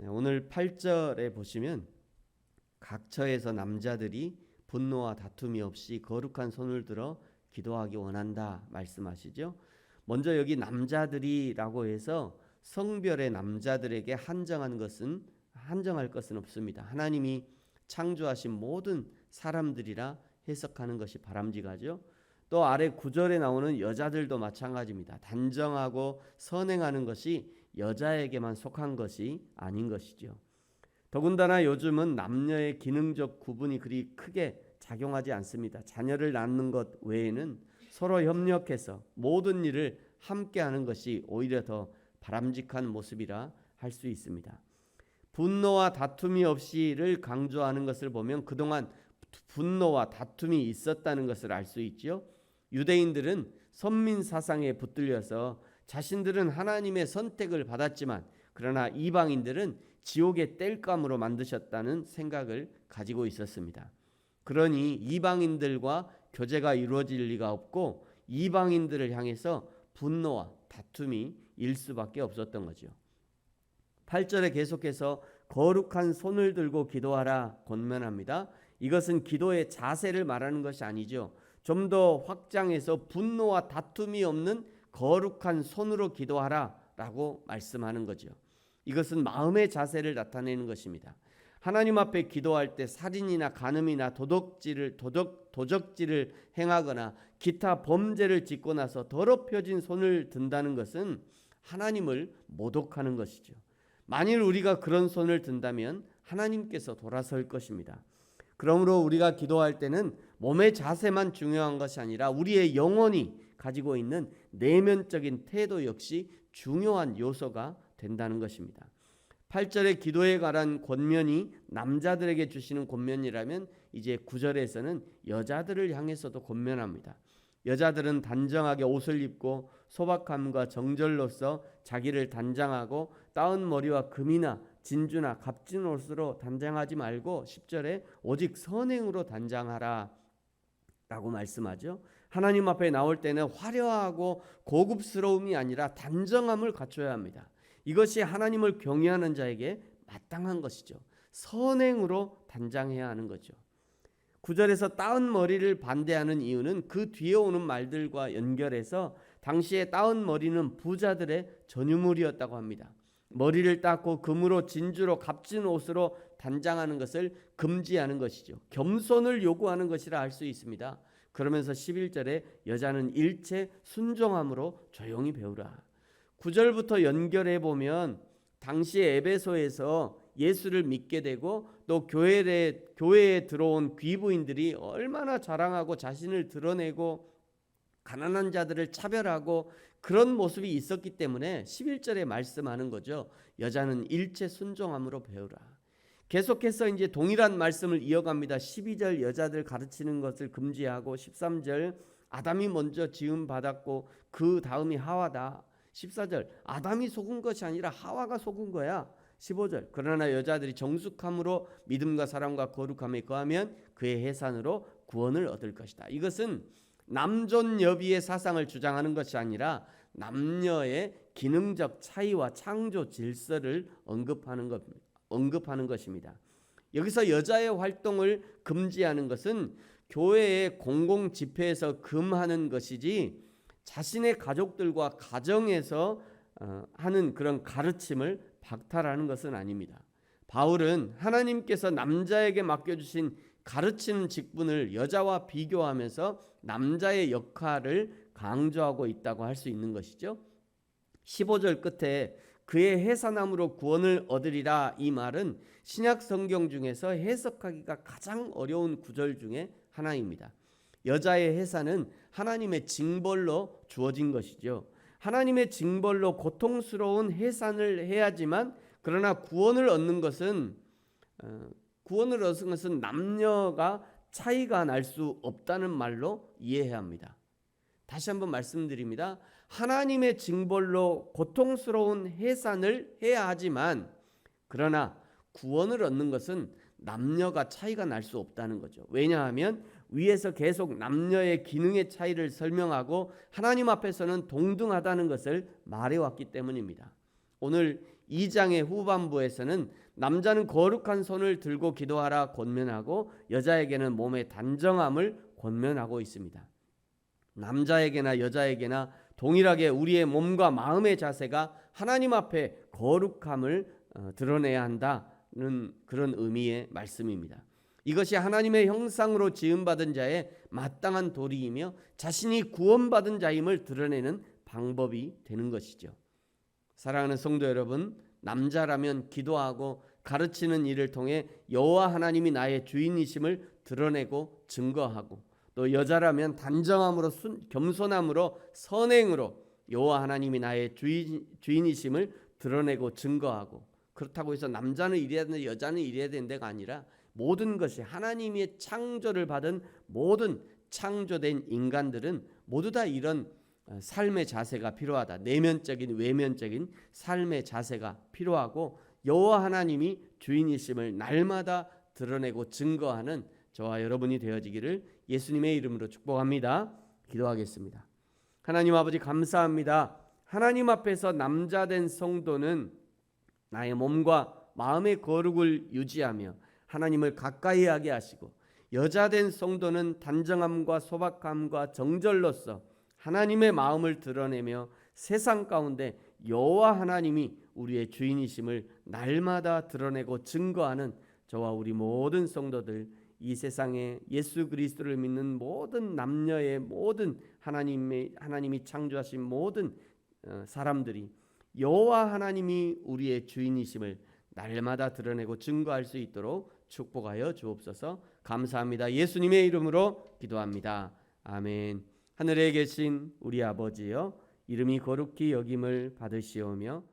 오늘 8절에 보시면 각처에서 남자들이 분노와 다툼이 없이 거룩한 손을 들어 기도하기 원한다 말씀하시죠. 먼저 여기 남자들이라고 해서 성별의 남자들에게 한정할 것은 없습니다. 하나님이 창조하신 모든 사람들이라 해석하는 것이 바람직하죠. 또 아래 9절에 나오는 여자들도 마찬가지입니다. 단정하고 선행하는 것이 여자에게만 속한 것이 아닌 것이죠. 더군다나 요즘은 남녀의 기능적 구분이 그리 크게 작용하지 않습니다. 자녀를 낳는 것 외에는 서로 협력해서 모든 일을 함께하는 것이 오히려 더 바람직한 모습이라 할 수 있습니다. 분노와 다툼이 없이를 강조하는 것을 보면 그동안 분노와 다툼이 있었다는 것을 알 수 있죠. 유대인들은 선민 사상에 붙들려서 자신들은 하나님의 선택을 받았지만 그러나 이방인들은 지옥의 땔감으로 만드셨다는 생각을 가지고 있었습니다. 그러니 이방인들과 교제가 이루어질 리가 없고 이방인들을 향해서 분노와 다툼이 일 수밖에 없었던 거죠. 8절에 계속해서 거룩한 손을 들고 기도하라 권면합니다. 이것은 기도의 자세를 말하는 것이 아니죠. 좀 더 확장해서 분노와 다툼이 없는 거룩한 손으로 기도하라라고 말씀하는 거죠. 이것은 마음의 자세를 나타내는 것입니다. 하나님 앞에 기도할 때 살인이나 간음이나 도적질을 행하거나 기타 범죄를 짓고 나서 더럽혀진 손을 든다는 것은 하나님을 모독하는 것이죠. 만일 우리가 그런 손을 든다면 하나님께서 돌아설 것입니다. 그러므로 우리가 기도할 때는 몸의 자세만 중요한 것이 아니라 우리의 영혼이 가지고 있는 내면적인 태도 역시 중요한 요소가 된다는 것입니다. 8절의 기도에 관한 권면이 남자들에게 주시는 권면이라면 이제 9절에서는 여자들을 향해서도 권면합니다. 여자들은 단정하게 옷을 입고 소박함과 정절로서 자기를 단장하고 따은 머리와 금이나 진주나 값진 옷으로 단장하지 말고 10절에 오직 선행으로 단장하라 라고 말씀하죠. 하나님 앞에 나올 때는 화려하고 고급스러움이 아니라 단정함을 갖춰야 합니다. 이것이 하나님을 경외하는 자에게 마땅한 것이죠. 선행으로 단장해야 하는 거죠. 9절에서 따은 머리를 반대하는 이유는 그 뒤에 오는 말들과 연결해서 당시에 따은 머리는 부자들의 전유물이었다고 합니다. 머리를 닦고 금으로 진주로 값진 옷으로 단장하는 것을 금지하는 것이죠. 겸손을 요구하는 것이라 할 수 있습니다. 그러면서 11절에 여자는 일체 순종함으로 조용히 배우라. 9절부터 연결해 보면 당시에 에베소에서 예수를 믿게 되고 또 교회에 들어온 귀부인들이 얼마나 자랑하고 자신을 드러내고 가난한 자들을 차별하고 그런 모습이 있었기 때문에 11절에 말씀하는 거죠. 여자는 일체 순종함으로 배우라. 계속해서 이제 동일한 말씀을 이어갑니다. 12절 여자들 가르치는 것을 금지하고 13절 아담이 먼저 지음 받았고 그 다음이 하와다. 14절 아담이 속은 것이 아니라 하와가 속은 거야. 15절 그러나 여자들이 정숙함으로 믿음과 사랑과 거룩함에 거하면 그의 해산으로 구원을 얻을 것이다. 이것은 남존여비의 사상을 주장하는 것이 아니라 남녀의 기능적 차이와 창조 질서를 언급하는 것입니다. 여기서 여자의 활동을 금지하는 것은 교회의 공공 집회에서 금하는 것이지 자신의 가족들과 가정에서 하는 그런 가르침을 박탈하는 것은 아닙니다. 바울은 하나님께서 남자에게 맡겨주신 가르치는 직분을 여자와 비교하면서 남자의 역할을 강조하고 있다고 할 수 있는 것이죠. 15절 끝에 그의 해산함으로 구원을 얻으리라 이 말은 신약 성경 중에서 해석하기가 가장 어려운 구절 중에 하나입니다. 여자의 해산은 하나님의 징벌로 주어진 것이죠. 하나님의 징벌로 고통스러운 해산을 해야지만 그러나 구원을 얻는 것은 남녀가 차이가 날 수 없다는 말로 이해해야 합니다. 다시 한번 말씀드립니다. 하나님의 징벌로 고통스러운 해산을 해야 하지만 그러나 구원을 얻는 것은 남녀가 차이가 날 수 없다는 거죠. 왜냐하면 위에서 계속 남녀의 기능의 차이를 설명하고 하나님 앞에서는 동등하다는 것을 말해왔기 때문입니다. 오늘 2장의 후반부에서는 남자는 거룩한 손을 들고 기도하라 권면하고 여자에게는 몸의 단정함을 권면하고 있습니다. 남자에게나 여자에게나 동일하게 우리의 몸과 마음의 자세가 하나님 앞에 거룩함을 드러내야 한다는 그런 의미의 말씀입니다. 이것이 하나님의 형상으로 지음받은 자의 마땅한 도리이며 자신이 구원받은 자임을 드러내는 방법이 되는 것이죠. 사랑하는 성도 여러분, 남자라면 기도하고 가르치는 일을 통해 여호와 하나님이 나의 주인이심을 드러내고 증거하고, 또 여자라면 단정함으로 겸손함으로 선행으로 여호와 하나님이 나의 주인이심을 드러내고 증거하고, 그렇다고 해서 남자는 이래야 된다 여자는 이래야 된다가 아니라 모든 것이 하나님의 창조를 받은 모든 창조된 인간들은 모두 다 이런 삶의 자세가 필요하다. 내면적인 외면적인 삶의 자세가 필요하고 여호와 하나님이 주인이심을 날마다 드러내고 증거하는 저와 여러분이 되어지기를 예수님의 이름으로 축복합니다. 기도하겠습니다. 하나님 아버지 감사합니다. 하나님 앞에서 남자된 성도는 나의 몸과 마음의 거룩을 유지하며 하나님을 가까이 하게 하시고, 여자된 성도는 단정함과 소박함과 정절로서 하나님의 마음을 드러내며 세상 가운데 여호와 하나님이 우리의 주인이심을 날마다 드러내고 증거하는 저와 우리 모든 성도들, 이 세상에 예수 그리스도를 믿는 모든 남녀의 모든 하나님이 창조하신 모든 사람들이 여호와 하나님이 우리의 주인이심을 날마다 드러내고 증거할 수 있도록 축복하여 주옵소서. 감사합니다. 예수님의 이름으로 기도합니다. 아멘. 하늘에 계신 우리 아버지여, 이름이 거룩히 여김을 받으시오며